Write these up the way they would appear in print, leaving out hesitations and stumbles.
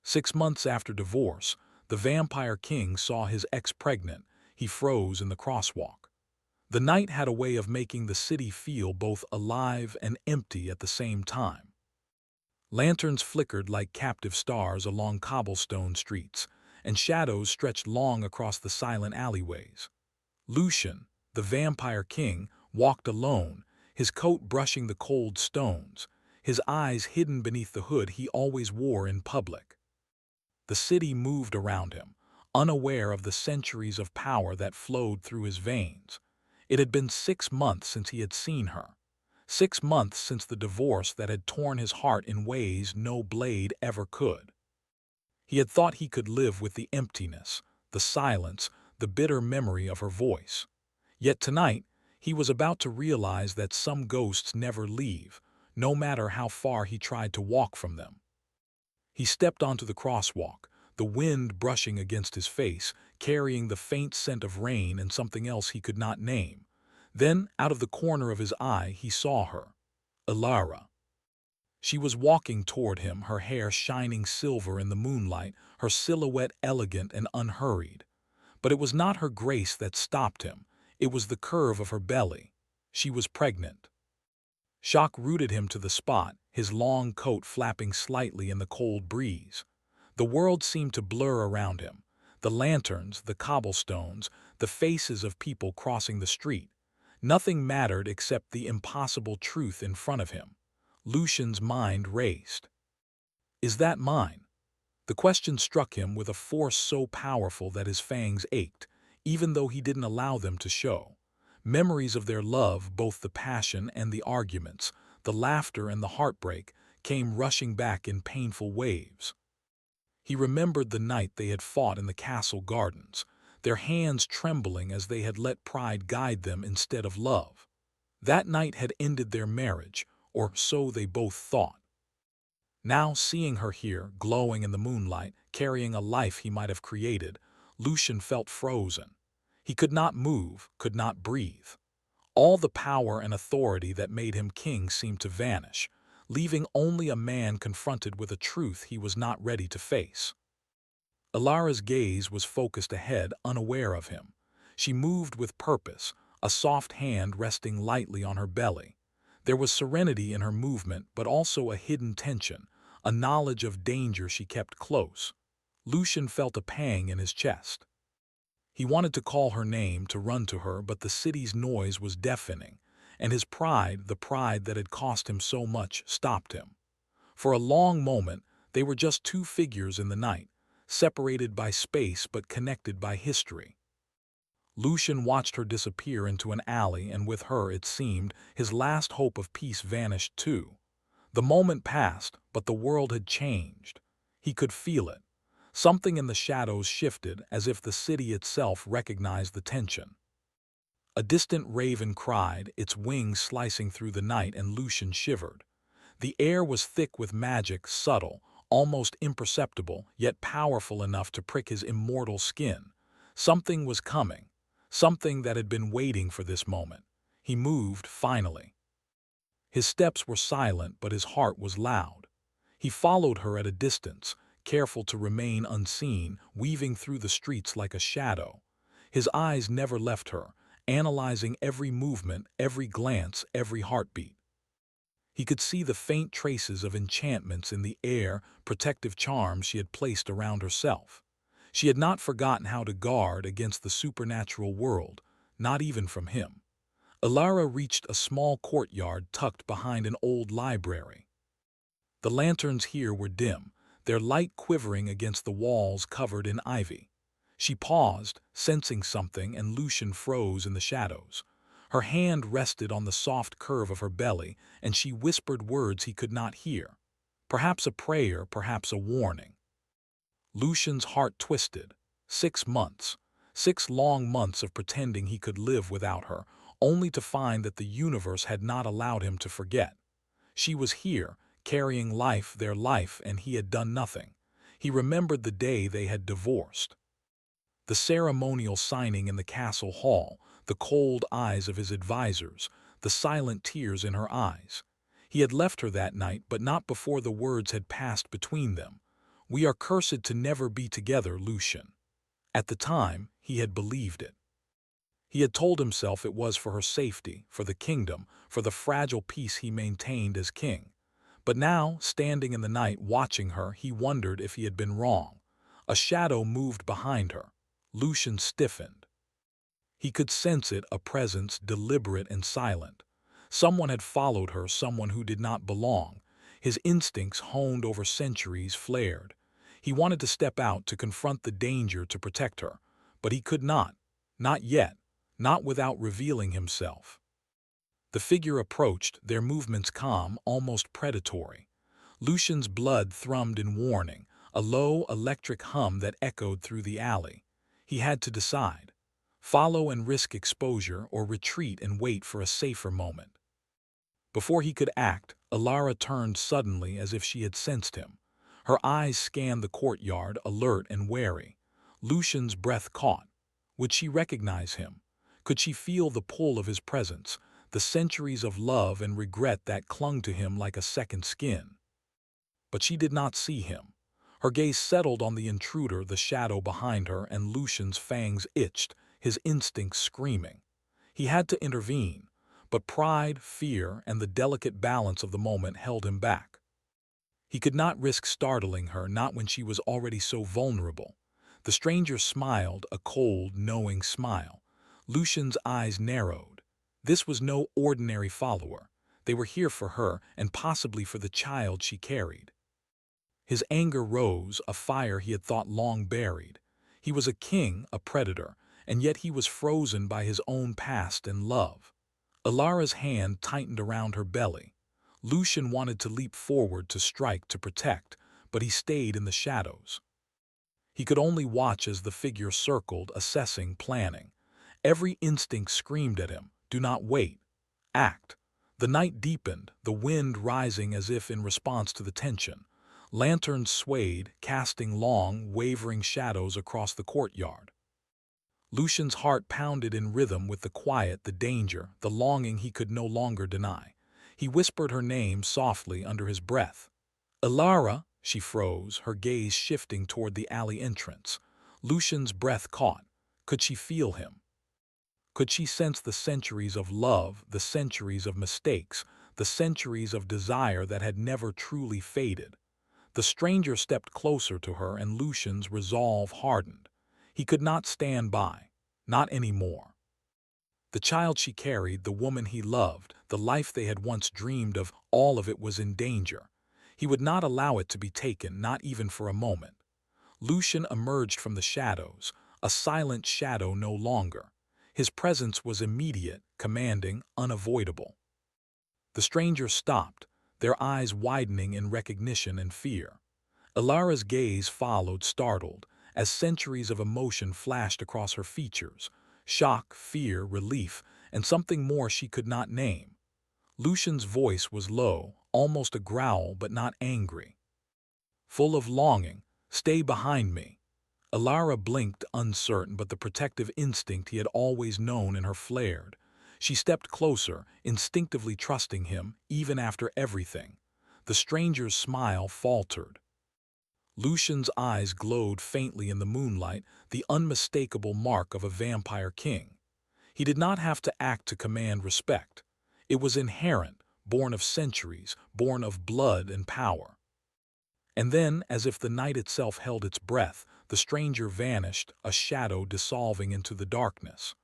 6 months after divorce, the vampire king saw his ex pregnant. He froze in the crosswalk. The night had a way of making the city feel both alive and empty at the same time. Lanterns flickered like captive stars along cobblestone streets, and shadows stretched long across the silent alleyways. Lucian, the vampire king, walked alone, his coat brushing the cold stones, his eyes hidden beneath the hood he always wore in public. The city moved around him, unaware of the centuries of power that flowed through his veins. It had been 6 months since he had seen her. 6 months since the divorce that had torn his heart in ways no blade ever could. He had thought he could live with the emptiness, the silence, the bitter memory of her voice. Yet tonight, he was about to realize that some ghosts never leave, no matter how far he tried to walk from them. He stepped onto the crosswalk, the wind brushing against his face, carrying the faint scent of rain and something else he could not name. Then, out of the corner of his eye, he saw her. Ilara. She was walking toward him, her hair shining silver in the moonlight, her silhouette elegant and unhurried. But it was not her grace that stopped him. It was the curve of her belly. She was pregnant. Shock rooted him to the spot, his long coat flapping slightly in the cold breeze. The world seemed to blur around him. The lanterns, the cobblestones, the faces of people crossing the street. Nothing mattered except the impossible truth in front of him. Lucian's mind raced. Is that mine? The question struck him with a force so powerful that his fangs ached, even though he didn't allow them to show. Memories of their love, both the passion and the arguments, the laughter and the heartbreak, came rushing back in painful waves. He remembered the night they had fought in the castle gardens, their hands trembling as they had let pride guide them instead of love. That night had ended their marriage, or so they both thought. Now, seeing her here, glowing in the moonlight, carrying a life he might have created, Lucian felt frozen. He could not move, could not breathe. All the power and authority that made him king seemed to vanish, leaving only a man confronted with a truth he was not ready to face. Ilara's gaze was focused ahead, unaware of him. She moved with purpose, a soft hand resting lightly on her belly. There was serenity in her movement, but also a hidden tension, a knowledge of danger she kept close. Lucian felt a pang in his chest. He wanted to call her name, to run to her, but the city's noise was deafening, and his pride, the pride that had cost him so much, stopped him. For a long moment, they were just two figures in the night, separated by space but connected by history. Lucian watched her disappear into an alley, and with her, it seemed, his last hope of peace vanished too. The moment passed, but the world had changed. He could feel it. Something in the shadows shifted, as if the city itself recognized the tension. A distant raven cried, its wings slicing through the night, and Lucian shivered. The air was thick with magic, subtle, almost imperceptible, yet powerful enough to prick his immortal skin. Something was coming, something that had been waiting for this moment. He moved, finally. His steps were silent, but his heart was loud. He followed her at a distance, careful to remain unseen, weaving through the streets like a shadow. His eyes never left her, analyzing every movement, every glance, every heartbeat. He could see the faint traces of enchantments in the air, protective charms she had placed around herself. She had not forgotten how to guard against the supernatural world, not even from him. Ilara reached a small courtyard tucked behind an old library. The lanterns here were dim, their light quivering against the walls covered in ivy. She paused, sensing something, and Lucian froze in the shadows. Her hand rested on the soft curve of her belly, and she whispered words he could not hear. Perhaps a prayer, perhaps a warning. Lucian's heart twisted. 6 months. 6 long months of pretending he could live without her, only to find that the universe had not allowed him to forget. She was here, carrying life, their life, and he had done nothing. He remembered the day they had divorced. The ceremonial signing in the castle hall, the cold eyes of his advisors, the silent tears in her eyes. He had left her that night, but not before the words had passed between them. "We are cursed to never be together, Lucian." At the time, he had believed it. He had told himself it was for her safety, for the kingdom, for the fragile peace he maintained as king. But now, standing in the night watching her, he wondered if he had been wrong. A shadow moved behind her. Lucian stiffened. He could sense it, a presence deliberate and silent. Someone had followed her, someone who did not belong. His instincts, honed over centuries, flared. He wanted to step out, to confront the danger, to protect her. But he could not. Not yet. Not without revealing himself. The figure approached, their movements calm, almost predatory. Lucian's blood thrummed in warning, a low, electric hum that echoed through the alley. He had to decide. Follow and risk exposure, or retreat and wait for a safer moment. Before he could act, Alara turned suddenly, as if she had sensed him. Her eyes scanned the courtyard, alert and wary. Lucian's breath caught. Would she recognize him? Could she feel the pull of his presence, the centuries of love and regret that clung to him like a second skin? But she did not see him. Her gaze settled on the intruder, the shadow behind her, and Lucian's fangs itched, his instincts screaming. He had to intervene, but pride, fear, and the delicate balance of the moment held him back. He could not risk startling her, not when she was already so vulnerable. The stranger smiled, a cold, knowing smile. Lucian's eyes narrowed. This was no ordinary follower. They were here for her, and possibly for the child she carried. His anger rose, a fire he had thought long buried. He was a king, a predator, and yet he was frozen by his own past and love. Alara's hand tightened around her belly. Lucian wanted to leap forward, to strike, to protect, but he stayed in the shadows. He could only watch as the figure circled, assessing, planning. Every instinct screamed at him, "Do not wait. Act." The night deepened, the wind rising as if in response to the tension. Lanterns swayed, casting long, wavering shadows across the courtyard. Lucian's heart pounded in rhythm with the quiet, the danger, the longing he could no longer deny. He whispered her name softly under his breath. "Alara!" She froze, her gaze shifting toward the alley entrance. Lucian's breath caught. Could she feel him? Could she sense the centuries of love, the centuries of mistakes, the centuries of desire that had never truly faded? The stranger stepped closer to her, and Lucian's resolve hardened. He could not stand by. Not anymore. The child she carried, the woman he loved, the life they had once dreamed of, all of it was in danger. He would not allow it to be taken, not even for a moment. Lucian emerged from the shadows, a silent shadow no longer. His presence was immediate, commanding, unavoidable. The strangers stopped, their eyes widening in recognition and fear. Alara's gaze followed, startled, as centuries of emotion flashed across her features: shock, fear, relief, and something more she could not name. Lucian's voice was low, almost a growl, but not angry. Full of longing. "Stay behind me." Alara blinked, uncertain, but the protective instinct he had always known in her flared. She stepped closer, instinctively trusting him, even after everything. The stranger's smile faltered. Lucian's eyes glowed faintly in the moonlight, the unmistakable mark of a vampire king. He did not have to act to command respect. It was inherent, born of centuries, born of blood and power. And then, as if the night itself held its breath, the stranger vanished, a shadow dissolving into the darkness.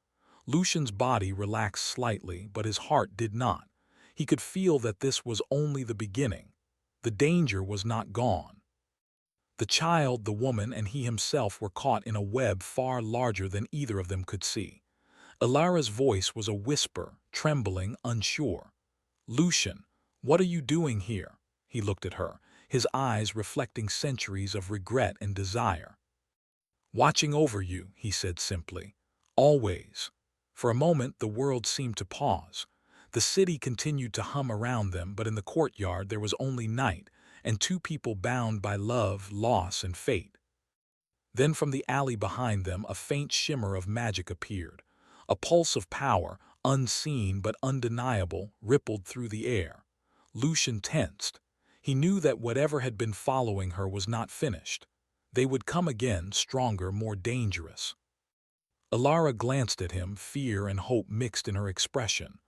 Lucian's body relaxed slightly, but his heart did not. He could feel that this was only the beginning. The danger was not gone. The child, the woman, and he himself were caught in a web far larger than either of them could see. Alara's voice was a whisper, trembling, unsure. "Lucian, what are you doing here?" He looked at her, his eyes reflecting centuries of regret and desire. "Watching over you," he said simply. "Always." For a moment, the world seemed to pause. The city continued to hum around them, but in the courtyard there was only night, and two people bound by love, loss, and fate. Then from the alley behind them, a faint shimmer of magic appeared. A pulse of power, unseen but undeniable, rippled through the air. Lucian tensed. He knew that whatever had been following her was not finished. They would come again, stronger, more dangerous. Alara glanced at him, fear and hope mixed in her expression.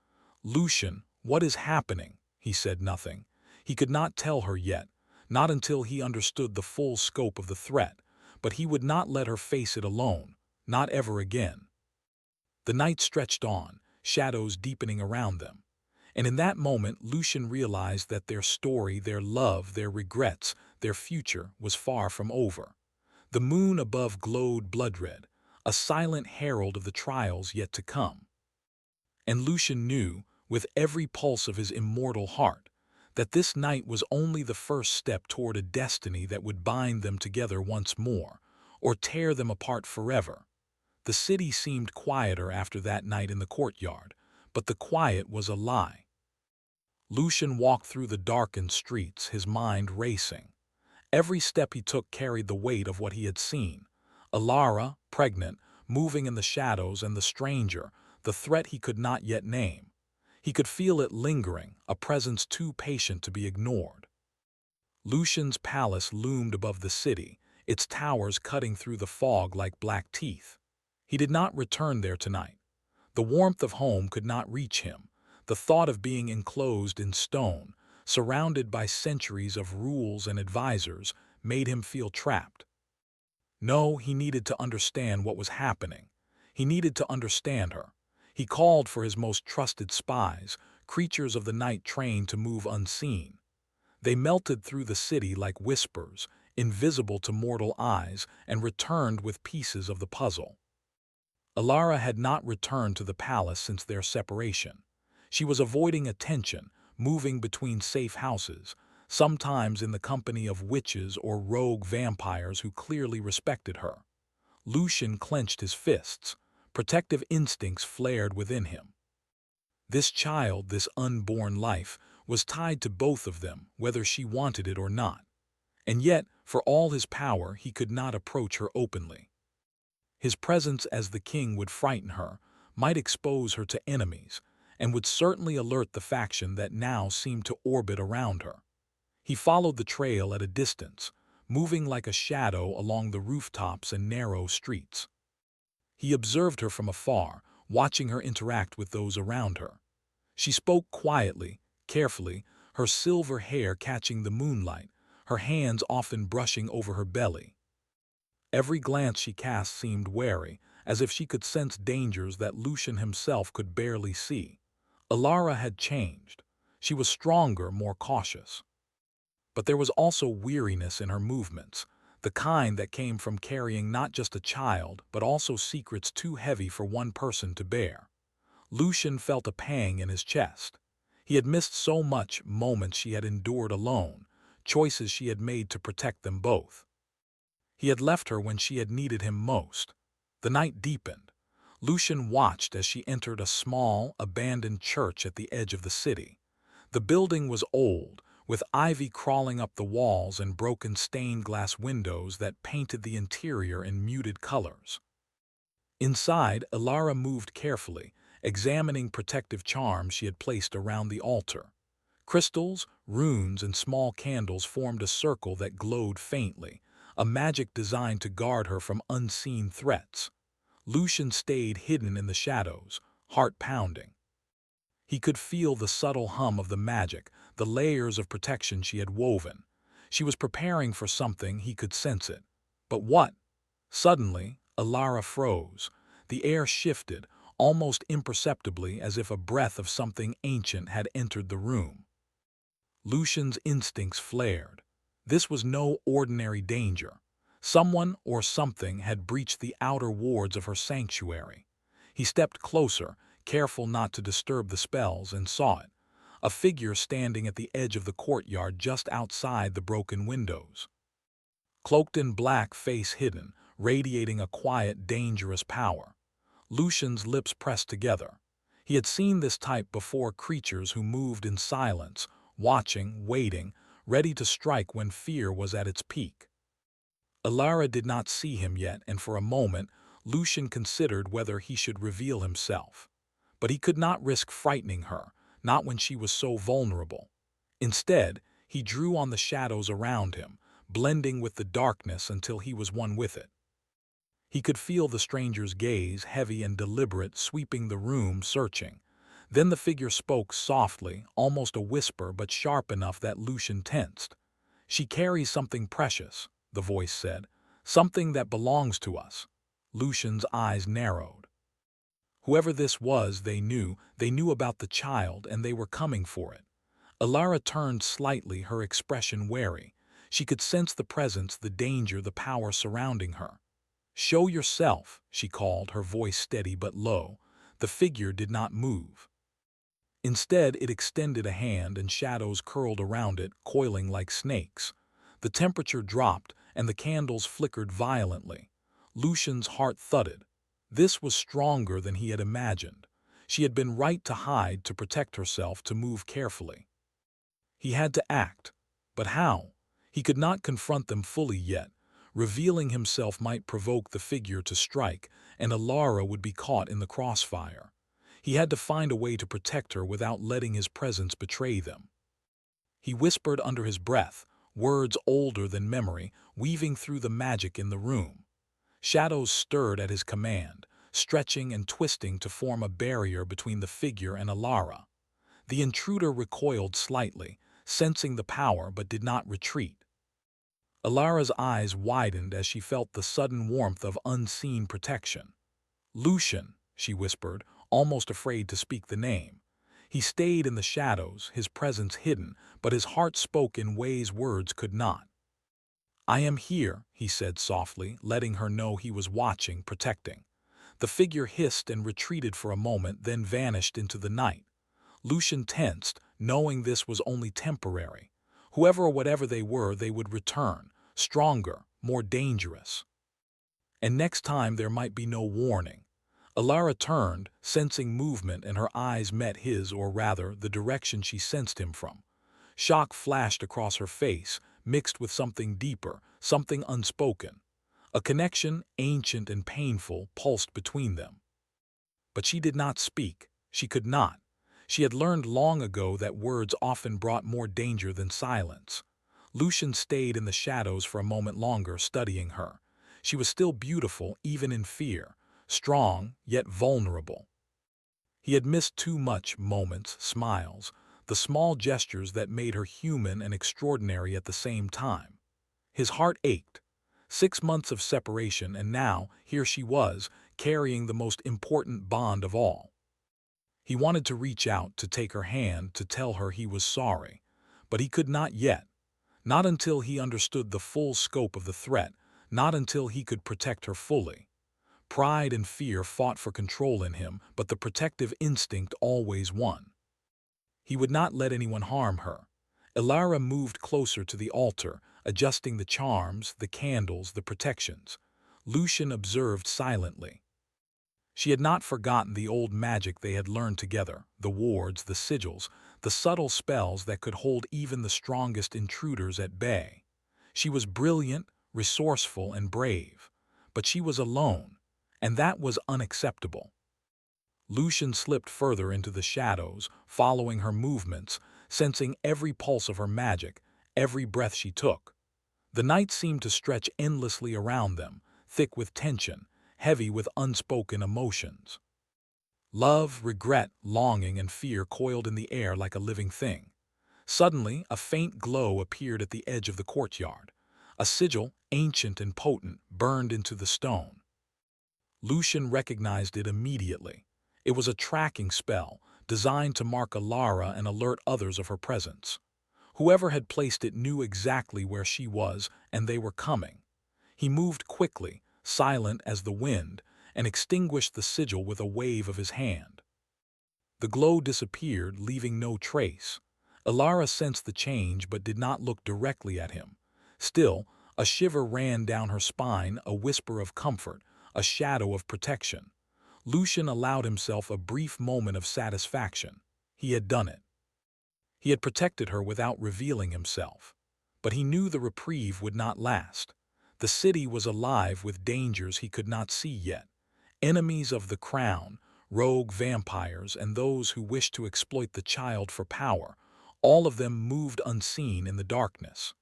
"Lucian, what is happening?" He said nothing. He could not tell her yet, not until he understood the full scope of the threat, but he would not let her face it alone, not ever again. The night stretched on, shadows deepening around them. And in that moment, Lucian realized that their story, their love, their regrets, their future was far from over. The moon above glowed blood-red, a silent herald of the trials yet to come. And Lucian knew, with every pulse of his immortal heart, that this night was only the first step toward a destiny that would bind them together once more, or tear them apart forever. The city seemed quieter after that night in the courtyard, but the quiet was a lie. Lucian walked through the darkened streets, his mind racing. Every step he took carried the weight of what he had seen. Alara, pregnant, moving in the shadows, and the stranger, the threat he could not yet name. He could feel it lingering, a presence too patient to be ignored. Lucian's palace loomed above the city, its towers cutting through the fog like black teeth. He did not return there tonight. The warmth of home could not reach him. The thought of being enclosed in stone, surrounded by centuries of rules and advisors, made him feel trapped. No, he needed to understand what was happening. He needed to understand her. He called for his most trusted spies, creatures of the night trained to move unseen. They melted through the city like whispers, invisible to mortal eyes, and returned with pieces of the puzzle. Alara had not returned to the palace since their separation. She was avoiding attention, moving between safe houses, sometimes in the company of witches or rogue vampires who clearly respected her. Lucian clenched his fists. Protective instincts flared within him. This child, this unborn life, was tied to both of them, whether she wanted it or not. And yet, for all his power, he could not approach her openly. His presence as the king would frighten her, might expose her to enemies, and would certainly alert the faction that now seemed to orbit around her. He followed the trail at a distance, moving like a shadow along the rooftops and narrow streets. He observed her from afar, watching her interact with those around her. She spoke quietly, carefully, her silver hair catching the moonlight, her hands often brushing over her belly. Every glance she cast seemed wary, as if she could sense dangers that Lucian himself could barely see. Alara had changed. She was stronger, more cautious. But there was also weariness in her movements, the kind that came from carrying not just a child, but also secrets too heavy for one person to bear. Lucian felt a pang in his chest. He had missed so much, moments she had endured alone, choices she had made to protect them both. He had left her when she had needed him most. The night deepened. Lucian watched as she entered a small, abandoned church at the edge of the city. The building was old, with ivy crawling up the walls and broken stained glass windows that painted the interior in muted colors. Inside, Alara moved carefully, examining protective charms she had placed around the altar. Crystals, runes, and small candles formed a circle that glowed faintly, a magic designed to guard her from unseen threats. Lucian stayed hidden in the shadows, heart pounding. He could feel the subtle hum of the magic, the layers of protection she had woven. She was preparing for something, he could sense it. But what? Suddenly, Alara froze. The air shifted, almost imperceptibly, as if a breath of something ancient had entered the room. Lucian's instincts flared. This was no ordinary danger. Someone or something had breached the outer wards of her sanctuary. He stepped closer, careful not to disturb the spells, and saw it. A figure standing at the edge of the courtyard just outside the broken windows. Cloaked in black, face hidden, radiating a quiet, dangerous power. Lucian's lips pressed together. He had seen this type before, creatures who moved in silence, watching, waiting, ready to strike when fear was at its peak. Alara did not see him yet, and for a moment, Lucian considered whether he should reveal himself. But he could not risk frightening her, not when she was so vulnerable. Instead, He drew on the shadows around him, blending with the darkness until he was one with it. He could feel the stranger's gaze, heavy and deliberate, sweeping the room, searching. Then the figure spoke softly, almost a whisper, but sharp enough that Lucian tensed. "She carries something precious," the voice said. "Something that belongs to us." Lucian's eyes narrowed. Whoever this was, they knew about the child, and they were coming for it. Alara turned slightly, her expression wary. She could sense the presence, the danger, the power surrounding her. "Show yourself," she called, her voice steady but low. The figure did not move. Instead, it extended a hand, and shadows curled around it, coiling like snakes. The temperature dropped, and the candles flickered violently. Lucian's heart thudded. This was stronger than he had imagined. She had been right to hide, to protect herself, to move carefully. He had to act. But how? He could not confront them fully yet. Revealing himself might provoke the figure to strike, and Alara would be caught in the crossfire. He had to find a way to protect her without letting his presence betray them. He whispered under his breath, words older than memory, weaving through the magic in the room. Shadows stirred at his command, stretching and twisting to form a barrier between the figure and Alara. The intruder recoiled slightly, sensing the power, but did not retreat. Alara's eyes widened as she felt the sudden warmth of unseen protection. "Lucian," she whispered, almost afraid to speak the name. He stayed in the shadows, his presence hidden, but his heart spoke in ways words could not. "I am here," he said softly, letting her know he was watching, protecting. The figure hissed and retreated for a moment, then vanished into the night. Lucian tensed, knowing this was only temporary. Whoever or whatever they were, they would return, stronger, more dangerous. And next time there might be no warning. Alara turned, sensing movement, and her eyes met his, or rather, the direction she sensed him from. Shock flashed across her face, mixed with something deeper, something unspoken. A connection, ancient and painful, pulsed between them. But she did not speak. She could not. She had learned long ago that words often brought more danger than silence. Lucian stayed in the shadows for a moment longer, studying her. She was still beautiful, even in fear. Strong, yet vulnerable. He had missed too much: moments, smiles, the small gestures that made her human and extraordinary at the same time. His heart ached. 6 months of separation, and now, here she was, carrying the most important bond of all. He wanted to reach out, to take her hand, to tell her he was sorry. But he could not yet. Not until he understood the full scope of the threat, not until he could protect her fully. Pride and fear fought for control in him, but the protective instinct always won. He would not let anyone harm her. Alara moved closer to the altar, adjusting the charms, the candles, the protections. Lucian observed silently. She had not forgotten the old magic they had learned together, the wards, the sigils, the subtle spells that could hold even the strongest intruders at bay. She was brilliant, resourceful, and brave. But she was alone, and that was unacceptable. Lucian slipped further into the shadows, following her movements, sensing every pulse of her magic, every breath she took. The night seemed to stretch endlessly around them, thick with tension, heavy with unspoken emotions. Love, regret, longing, and fear coiled in the air like a living thing. Suddenly, a faint glow appeared at the edge of the courtyard. A sigil, ancient and potent, burned into the stone. Lucian recognized it immediately. It was a tracking spell, designed to mark Alara and alert others of her presence. Whoever had placed it knew exactly where she was, and they were coming. He moved quickly, silent as the wind, and extinguished the sigil with a wave of his hand. The glow disappeared, leaving no trace. Alara sensed the change but did not look directly at him. Still, a shiver ran down her spine, a whisper of comfort, a shadow of protection. Lucian allowed himself a brief moment of satisfaction. He had done it. He had protected her without revealing himself. But he knew the reprieve would not last. The city was alive with dangers he could not see yet. Enemies of the crown, rogue vampires, and those who wished to exploit the child for power, All of them moved unseen in the darkness.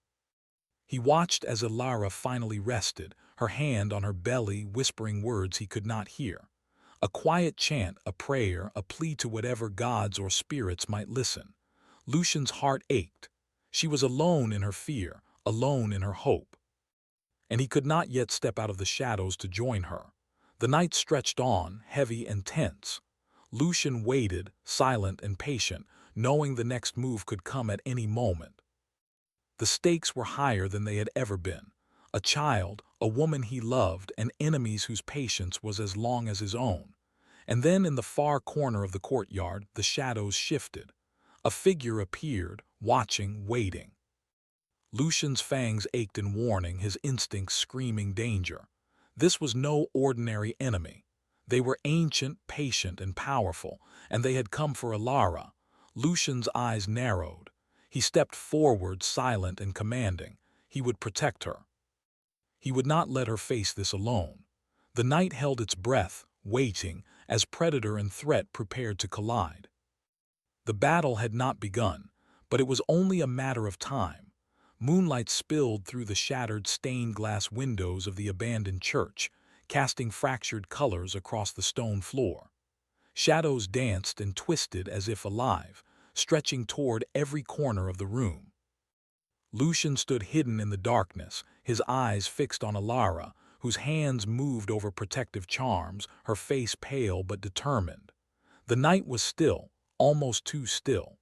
He watched as Ilara finally rested, her hand on her belly whispering words he could not hear. A quiet chant, a prayer, a plea to whatever gods or spirits might listen. Lucian's heart ached. She was alone in her fear, alone in her hope. And he could not yet step out of the shadows to join her. The night stretched on, heavy and tense. Lucian waited, silent and patient, knowing the next move could come at any moment. The stakes were higher than they had ever been. A child, a woman he loved, and enemies whose patience was as long as his own. And then in the far corner of the courtyard, the shadows shifted. A figure appeared, watching, waiting. Lucian's fangs ached in warning, his instincts screaming danger. This was no ordinary enemy. They were ancient, patient, and powerful, and they had come for Ilara. Lucian's eyes narrowed. He stepped forward, silent and commanding. He would protect her. He would not let her face this alone. The night held its breath, waiting, as predator and threat prepared to collide. The battle had not begun, but it was only a matter of time. Moonlight spilled through the shattered stained glass windows of the abandoned church, casting fractured colors across the stone floor. Shadows danced and twisted as if alive, stretching toward every corner of the room. Lucian stood hidden in the darkness, his eyes fixed on Ilara, whose hands moved over protective charms, her face pale but determined. The night was still, almost too still.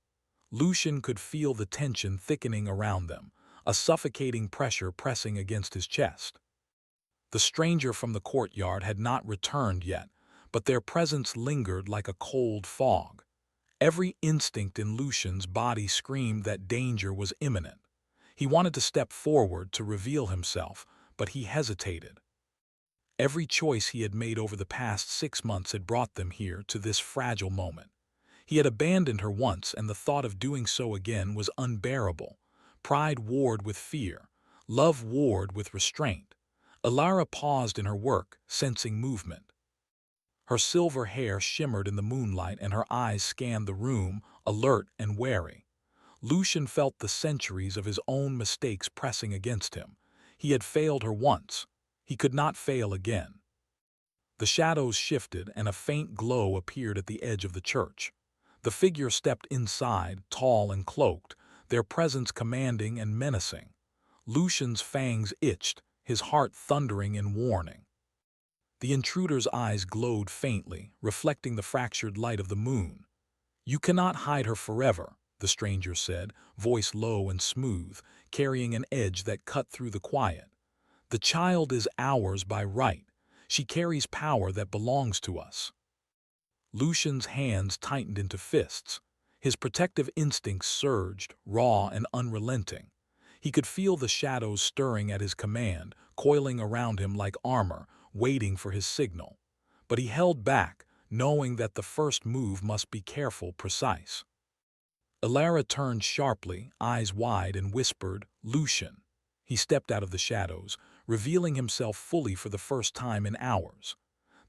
Lucian could feel the tension thickening around them, a suffocating pressure pressing against his chest. The stranger from the courtyard had not returned yet, but their presence lingered like a cold fog. Every instinct in Lucian's body screamed that danger was imminent. He wanted to step forward to reveal himself, but he hesitated. Every choice he had made over the past 6 months had brought them here to this fragile moment. He had abandoned her once, and the thought of doing so again was unbearable. Pride warred with fear. Love warred with restraint. Ilara paused in her work, sensing movement. Her silver hair shimmered in the moonlight and her eyes scanned the room, alert and wary. Lucian felt the centuries of his own mistakes pressing against him. He had failed her once. He could not fail again. The shadows shifted and a faint glow appeared at the edge of the church. The figure stepped inside, tall and cloaked, their presence commanding and menacing. Lucian's fangs itched, his heart thundering in warning. The intruder's eyes glowed faintly, reflecting the fractured light of the moon. "You cannot hide her forever," the stranger said, voice low and smooth, carrying an edge that cut through the quiet. "The child is ours by right. She carries power that belongs to us." Lucian's hands tightened into fists. His protective instincts surged, raw and unrelenting. He could feel the shadows stirring at his command, coiling around him like armor, waiting for his signal. But he held back, knowing that the first move must be careful, precise. Ilara turned sharply, eyes wide, and whispered, "Lucian." He stepped out of the shadows, revealing himself fully for the first time in hours.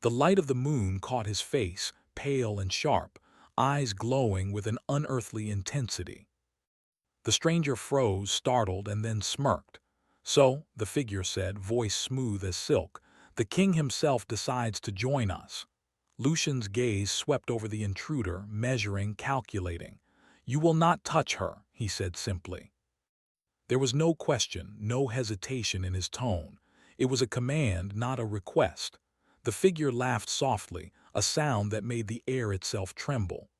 The light of the moon caught his face, pale and sharp, eyes glowing with an unearthly intensity. The stranger froze, startled, and then smirked. "So," the figure said, voice smooth as silk, "the king himself decides to join us." Lucian's gaze swept over the intruder, measuring, calculating. "You will not touch her," he said simply. There was no question, no hesitation in his tone. It was a command, not a request. The figure laughed softly, a sound that made the air itself tremble.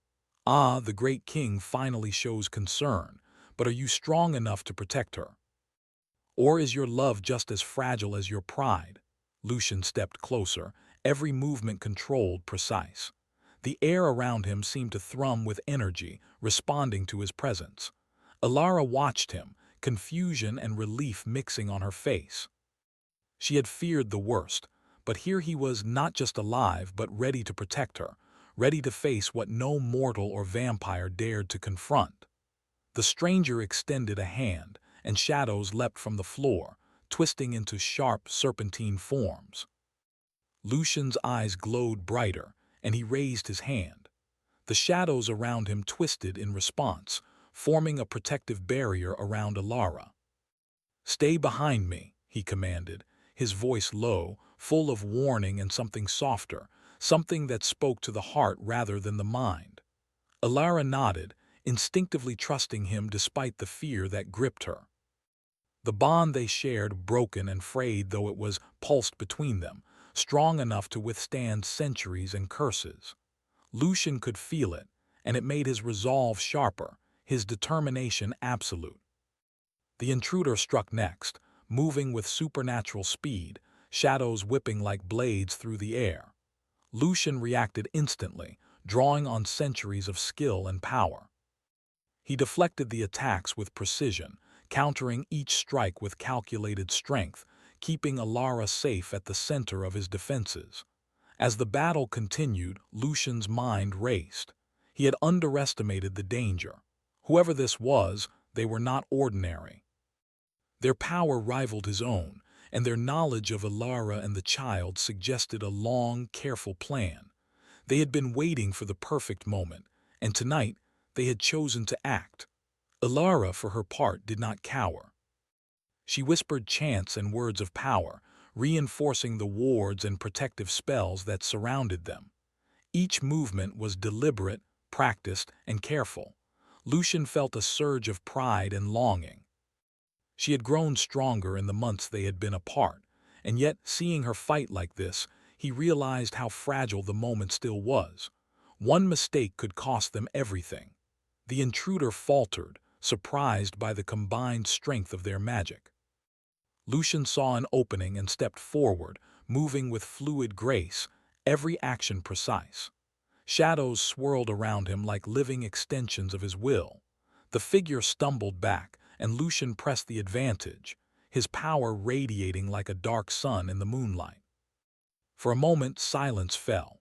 "Ah, the great king finally shows concern, but are you strong enough to protect her? Or is your love just as fragile as your pride?" Lucian stepped closer, every movement controlled, precise. The air around him seemed to thrum with energy, responding to his presence. Ilara watched him, confusion and relief mixing on her face. She had feared the worst, but here he was not just alive but ready to protect her, ready to face what no mortal or vampire dared to confront. The stranger extended a hand, and shadows leapt from the floor, twisting into sharp, serpentine forms. Lucian's eyes glowed brighter, and he raised his hand. The shadows around him twisted in response, forming a protective barrier around Alara. "Stay behind me," he commanded, his voice low, full of warning and something softer, something that spoke to the heart rather than the mind. Alara nodded, instinctively trusting him despite the fear that gripped her. The bond they shared, broken and frayed though it was, pulsed between them, strong enough to withstand centuries and curses. Lucian could feel it, and it made his resolve sharper, his determination absolute. The intruder struck next, moving with supernatural speed, shadows whipping like blades through the air. Lucian reacted instantly, drawing on centuries of skill and power. He deflected the attacks with precision, countering each strike with calculated strength, keeping Alara safe at the center of his defenses. As the battle continued, Lucian's mind raced. He had underestimated the danger. Whoever this was, they were not ordinary. Their power rivaled his own, and their knowledge of Alara and the child suggested a long, careful plan. They had been waiting for the perfect moment, and tonight they had chosen to act. Alara, for her part, did not cower. She whispered chants and words of power, reinforcing the wards and protective spells that surrounded them. Each movement was deliberate, practiced, and careful. Lucian felt a surge of pride and longing. She had grown stronger in the months they had been apart, and yet, seeing her fight like this, he realized how fragile the moment still was. One mistake could cost them everything. The intruder faltered, surprised by the combined strength of their magic. Lucian saw an opening and stepped forward, moving with fluid grace, every action precise. Shadows swirled around him like living extensions of his will. The figure stumbled back, and Lucian pressed the advantage, his power radiating like a dark sun in the moonlight. For a moment, silence fell.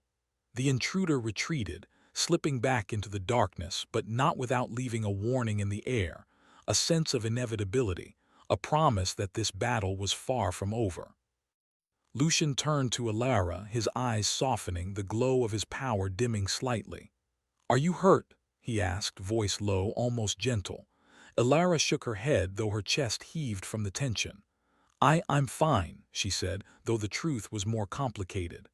The intruder retreated, slipping back into the darkness, but not without leaving a warning in the air, a sense of inevitability, a promise that this battle was far from over. Lucian turned to Alara, his eyes softening, the glow of his power dimming slightly. "Are you hurt?" he asked, voice low, almost gentle. Alara shook her head, though her chest heaved from the tension. I'm fine," she said, though the truth was more complicated.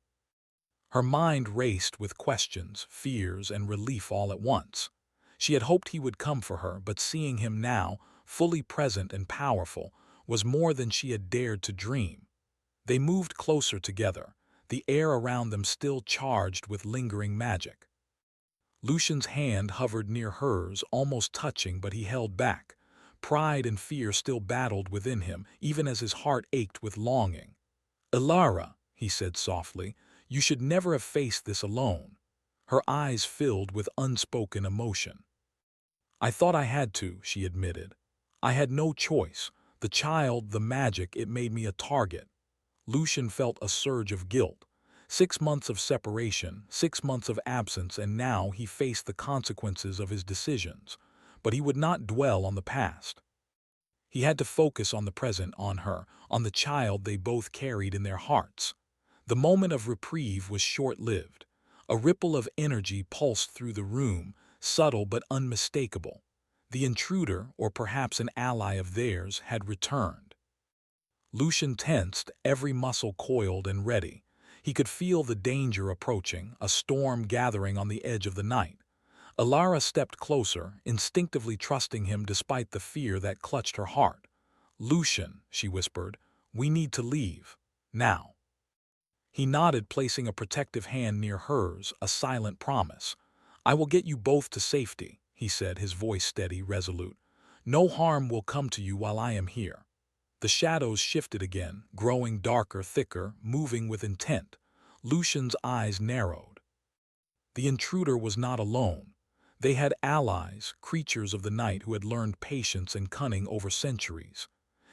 Her mind raced with questions, fears, and relief all at once. She had hoped he would come for her, but seeing him now, fully present and powerful, was more than she had dared to dream. They moved closer together, the air around them still charged with lingering magic. Lucian's hand hovered near hers, almost touching, but he held back. Pride and fear still battled within him, even as his heart ached with longing. "Alara," he said softly, "you should never have faced this alone." Her eyes filled with unspoken emotion. "I thought I had to," she admitted. "I had no choice. The child, the magic, it made me a target." Lucian felt a surge of guilt. 6 months of separation, 6 months of absence, and now he faced the consequences of his decisions. But he would not dwell on the past. He had to focus on the present, on her, on the child they both carried in their hearts. The moment of reprieve was short-lived. A ripple of energy pulsed through the room, subtle but unmistakable. The intruder, or perhaps an ally of theirs, had returned. Lucian tensed, every muscle coiled and ready. He could feel the danger approaching, a storm gathering on the edge of the night. Alara stepped closer, instinctively trusting him despite the fear that clutched her heart. "Lucian," she whispered, "we need to leave. Now." He nodded, placing a protective hand near hers, a silent promise. "I will get you both to safety," he said, his voice steady, resolute. "No harm will come to you while I am here." The shadows shifted again, growing darker, thicker, moving with intent. Lucian's eyes narrowed. The intruder was not alone. They had allies, creatures of the night who had learned patience and cunning over centuries.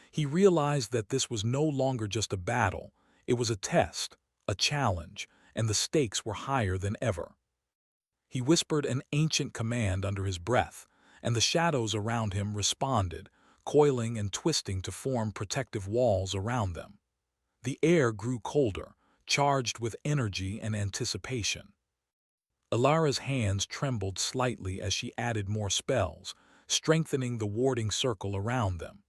He realized that this was no longer just a battle. It was a test, a challenge, and the stakes were higher than ever. He whispered an ancient command under his breath, and the shadows around him responded, coiling and twisting to form protective walls around them. The air grew colder, charged with energy and anticipation. Alara's hands trembled slightly as she added more spells, strengthening the warding circle around them.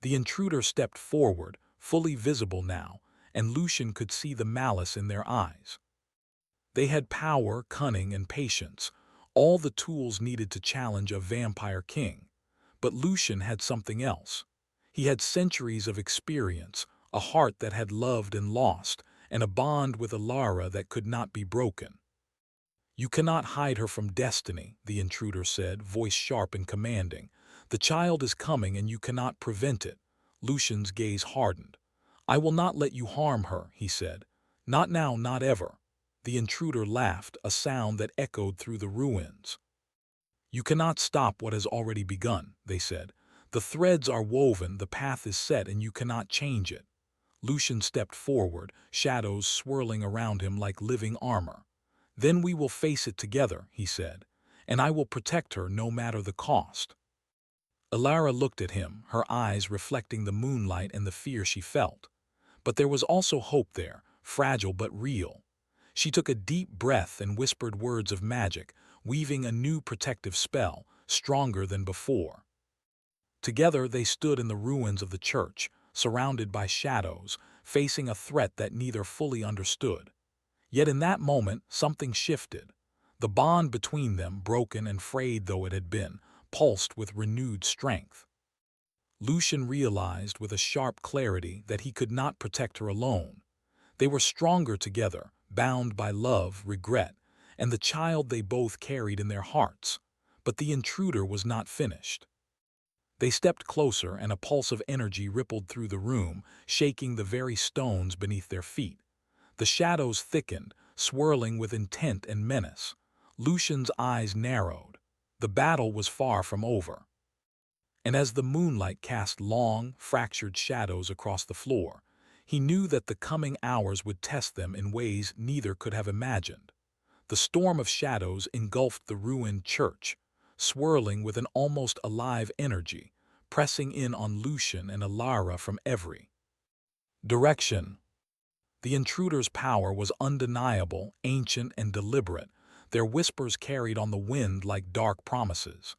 The intruder stepped forward, fully visible now, and Lucian could see the malice in their eyes. They had power, cunning, and patience, all the tools needed to challenge a vampire king. But Lucian had something else. He had centuries of experience, a heart that had loved and lost, and a bond with Alara that could not be broken. "You cannot hide her from destiny," the intruder said, voice sharp and commanding. "The child is coming and you cannot prevent it." Lucian's gaze hardened. "I will not let you harm her," he said. "Not now, not ever." The intruder laughed, a sound that echoed through the ruins. "You cannot stop what has already begun," they said. "The threads are woven, the path is set, and you cannot change it." Lucian stepped forward, shadows swirling around him like living armor. "Then we will face it together," he said, "and I will protect her no matter the cost." Alara looked at him, her eyes reflecting the moonlight and the fear she felt. But there was also hope there, fragile but real. She took a deep breath and whispered words of magic, weaving a new protective spell, stronger than before. Together they stood in the ruins of the church, surrounded by shadows, facing a threat that neither fully understood. Yet in that moment, something shifted. The bond between them, broken and frayed though it had been, pulsed with renewed strength. Lucian realized with a sharp clarity that he could not protect her alone. They were stronger together, bound by love, regret, and the child they both carried in their hearts. But the intruder was not finished. They stepped closer, and a pulse of energy rippled through the room, shaking the very stones beneath their feet. The shadows thickened, swirling with intent and menace. Lucian's eyes narrowed. The battle was far from over. And as the moonlight cast long, fractured shadows across the floor, he knew that the coming hours would test them in ways neither could have imagined. The storm of shadows engulfed the ruined church, swirling with an almost alive energy, pressing in on Lucian and Alara from every direction. The intruder's power was undeniable, ancient, and deliberate, their whispers carried on the wind like dark promises.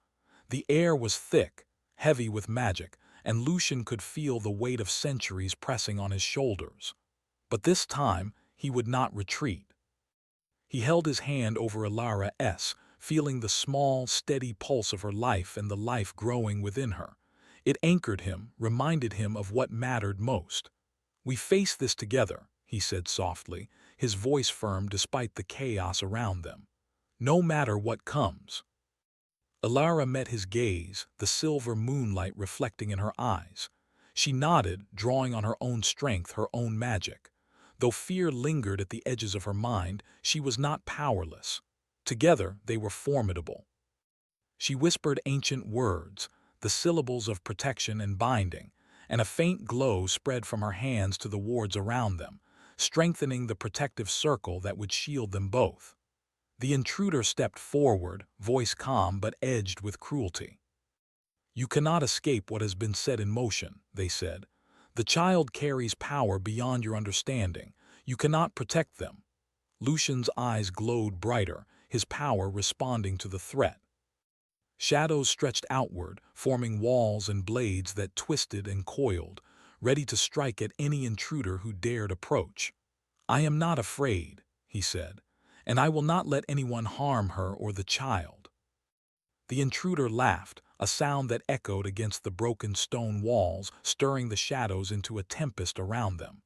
The air was thick, heavy with magic, and Lucian could feel the weight of centuries pressing on his shoulders. But this time, he would not retreat. He held his hand over Alara's, feeling the small, steady pulse of her life and the life growing within her. It anchored him, reminded him of what mattered most. "We face this together," he said softly, his voice firm despite the chaos around them. "No matter what comes." Alara met his gaze, the silver moonlight reflecting in her eyes. She nodded, drawing on her own strength, her own magic. Though fear lingered at the edges of her mind, she was not powerless. Together they were formidable. She whispered ancient words, the syllables of protection and binding, and a faint glow spread from her hands to the wards around them, strengthening the protective circle that would shield them both. The intruder stepped forward, voice calm but edged with cruelty. "You cannot escape what has been set in motion," they said. "The child carries power beyond your understanding. You cannot protect them." Lucian's eyes glowed brighter, his power responding to the threat. Shadows stretched outward, forming walls and blades that twisted and coiled, ready to strike at any intruder who dared approach. "I am not afraid," he said, "and I will not let anyone harm her or the child." The intruder laughed, a sound that echoed against the broken stone walls, stirring the shadows into a tempest around them.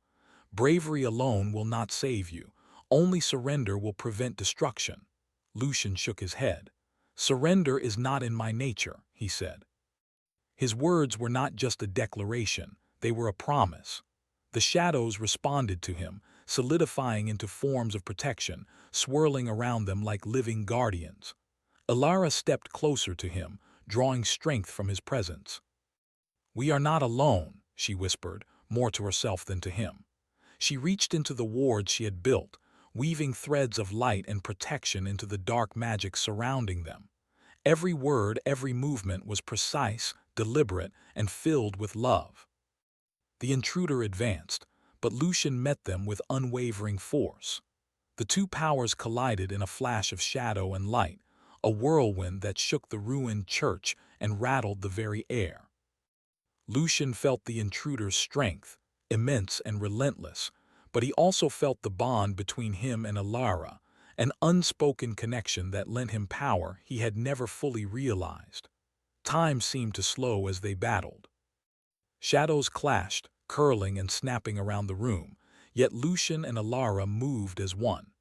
"Bravery alone will not save you. Only surrender will prevent destruction." Lucian shook his head. "Surrender is not in my nature," he said. His words were not just a declaration, they were a promise. The shadows responded to him, solidifying into forms of protection, swirling around them like living guardians. Alara stepped closer to him, drawing strength from his presence. "We are not alone," she whispered, more to herself than to him. She reached into the wards she had built, weaving threads of light and protection into the dark magic surrounding them. Every word, every movement was precise, deliberate, and filled with love. The intruder advanced, but Lucian met them with unwavering force. The two powers collided in a flash of shadow and light, a whirlwind that shook the ruined church and rattled the very air. Lucian felt the intruder's strength, immense and relentless, but he also felt the bond between him and Alara, an unspoken connection that lent him power he had never fully realized. Time seemed to slow as they battled. Shadows clashed, curling and snapping around the room, yet Lucian and Alara moved as one.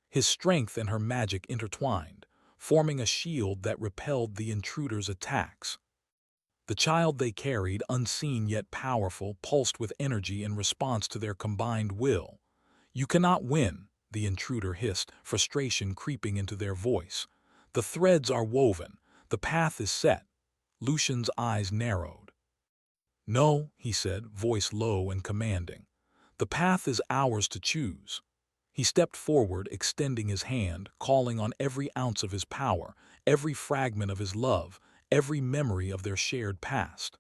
His strength and her magic intertwined, forming a shield that repelled the intruder's attacks. The child they carried, unseen yet powerful, pulsed with energy in response to their combined will. "You cannot win," the intruder hissed, frustration creeping into their voice. "The threads are woven. The path is set." Lucian's eyes narrowed. "No," he said, voice low and commanding. "The path is ours to choose." He stepped forward, extending his hand, calling on every ounce of his power, every fragment of his love, every memory of their shared past.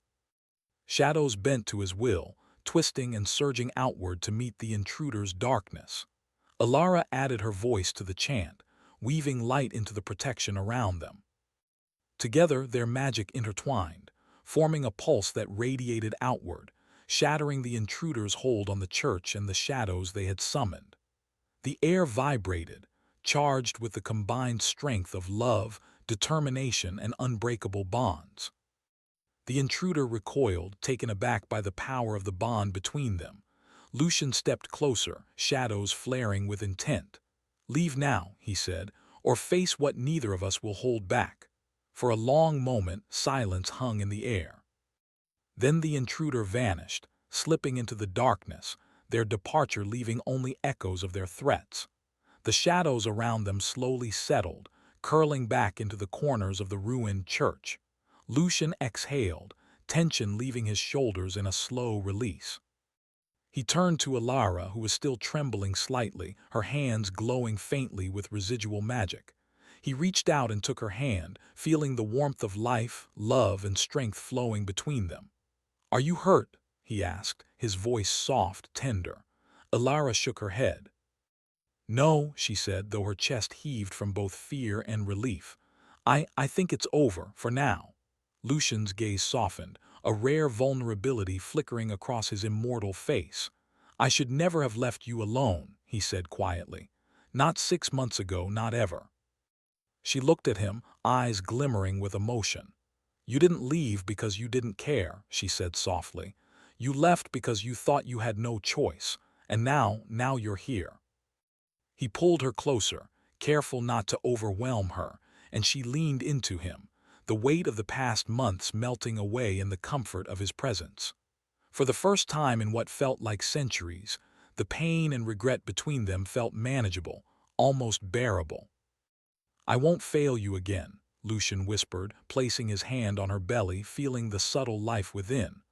Shadows bent to his will, twisting and surging outward to meet the intruder's darkness. Alara added her voice to the chant, weaving light into the protection around them. Together, their magic intertwined, forming a pulse that radiated outward, shattering the intruder's hold on the church and the shadows they had summoned. The air vibrated, charged with the combined strength of love, determination, and unbreakable bonds. The intruder recoiled, taken aback by the power of the bond between them. Lucian stepped closer, shadows flaring with intent. "Leave now," he said, "or face what neither of us will hold back." For a long moment, silence hung in the air. Then the intruder vanished, slipping into the darkness, their departure leaving only echoes of their threats. The shadows around them slowly settled, curling back into the corners of the ruined church. Lucian exhaled, tension leaving his shoulders in a slow release. He turned to Alara, who was still trembling slightly, her hands glowing faintly with residual magic. He reached out and took her hand, feeling the warmth of life, love, and strength flowing between them. "Are you hurt?" he asked, his voice soft, tender. Alara shook her head. "No," she said, though her chest heaved from both fear and relief. I think it's over, for now." Lucian's gaze softened, a rare vulnerability flickering across his immortal face. "I should never have left you alone," he said quietly. "Not 6 months ago, not ever." She looked at him, eyes glimmering with emotion. "You didn't leave because you didn't care," she said softly. "You left because you thought you had no choice, and now you're here." He pulled her closer, careful not to overwhelm her, and she leaned into him, the weight of the past months melting away in the comfort of his presence. For the first time in what felt like centuries, the pain and regret between them felt manageable, almost bearable. "I won't fail you again," Lucian whispered, placing his hand on her belly, feeling the subtle life within.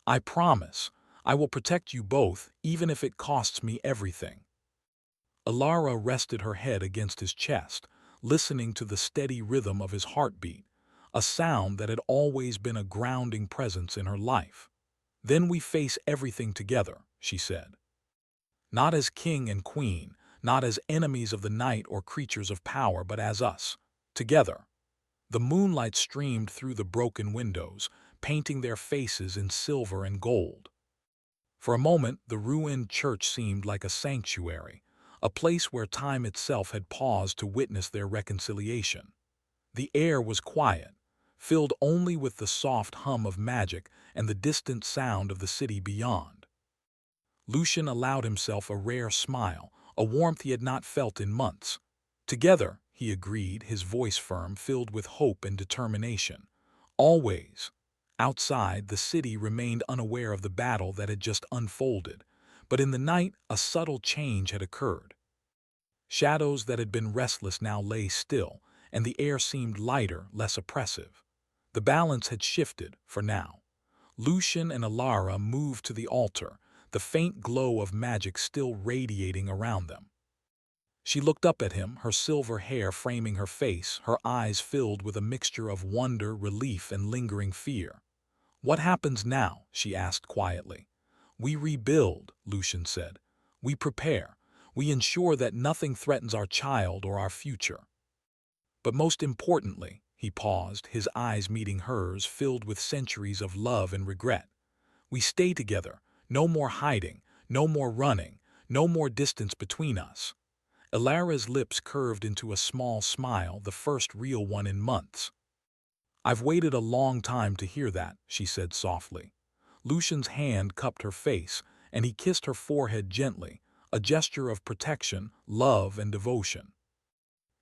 "I promise, I will protect you both, even if it costs me everything." Alara rested her head against his chest, listening to the steady rhythm of his heartbeat, a sound that had always been a grounding presence in her life. "Then we face everything together," she said. "Not as king and queen, not as enemies of the night or creatures of power, but as us, together." The moonlight streamed through the broken windows, painting their faces in silver and gold. For a moment, the ruined church seemed like a sanctuary, a place where time itself had paused to witness their reconciliation. The air was quiet, filled only with the soft hum of magic and the distant sound of the city beyond. Lucian allowed himself a rare smile, a warmth he had not felt in months. "Together," he agreed, his voice firm, filled with hope and determination. "Always." Outside, the city remained unaware of the battle that had just unfolded, but in the night a subtle change had occurred. Shadows that had been restless now lay still, and the air seemed lighter, less oppressive. The balance had shifted, for now. Lucian and Alara moved to the altar, the faint glow of magic still radiating around them. She looked up at him, her silver hair framing her face, her eyes filled with a mixture of wonder, relief, and lingering fear. "What happens now?" she asked quietly. "We rebuild," Lucian said. "We prepare. We ensure that nothing threatens our child or our future." But most importantly, he paused, his eyes meeting hers filled with centuries of love and regret. We stay together, no more hiding, no more running, no more distance between us. Elara's lips curved into a small smile, the first real one in months. I've waited a long time to hear that, she said softly. Lucian's hand cupped her face, and he kissed her forehead gently, a gesture of protection, love, and devotion.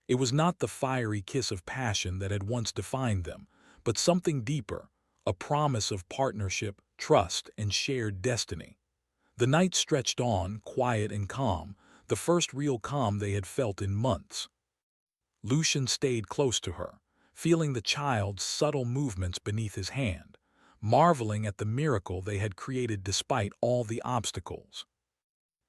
It was not the fiery kiss of passion that had once defined them, but something deeper, a promise of partnership, trust, and shared destiny. The night stretched on, quiet and calm, the first real calm they had felt in months. Lucian stayed close to her, feeling the child's subtle movements beneath his hand, marveling at the miracle they had created despite all the obstacles.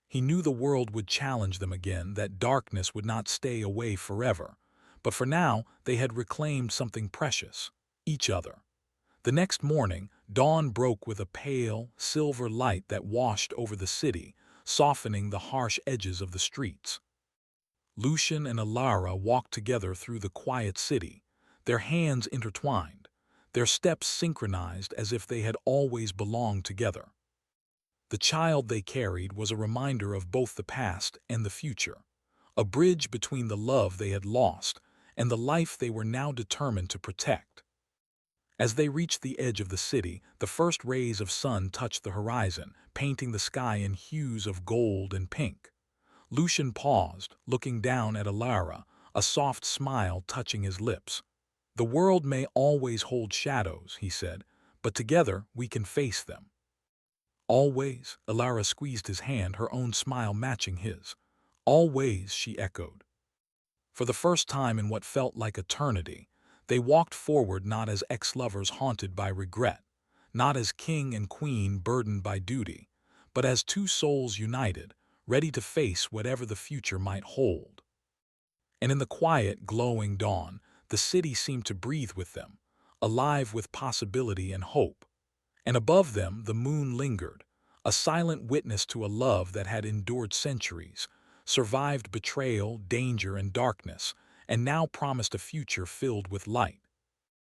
He knew the world would challenge them again, that darkness would not stay away forever, but for now they had reclaimed something precious, each other. The next morning, dawn broke with a pale, silver light that washed over the city, softening the harsh edges of the streets. Lucian and Elara walked together through the quiet city, their hands intertwined, their steps synchronized as if they had always belonged together. The child they carried was a reminder of both the past and the future, a bridge between the love they had lost and the life they were now determined to protect. As they reached the edge of the city, the first rays of sun touched the horizon, painting the sky in hues of gold and pink. Lucian paused, looking down at Elara, a soft smile touching his lips. The world may always hold shadows, he said, but together we can face them. Always, Elara squeezed his hand, her own smile matching his. Always, she echoed. For the first time in what felt like eternity, they walked forward not as ex-lovers haunted by regret, not as king and queen burdened by duty, but as two souls united, ready to face whatever the future might hold. And in the quiet, glowing dawn, the city seemed to breathe with them, alive with possibility and hope. And above them the moon lingered, a silent witness to a love that had endured centuries, survived betrayal, danger, and darkness, and now promised a future filled with light.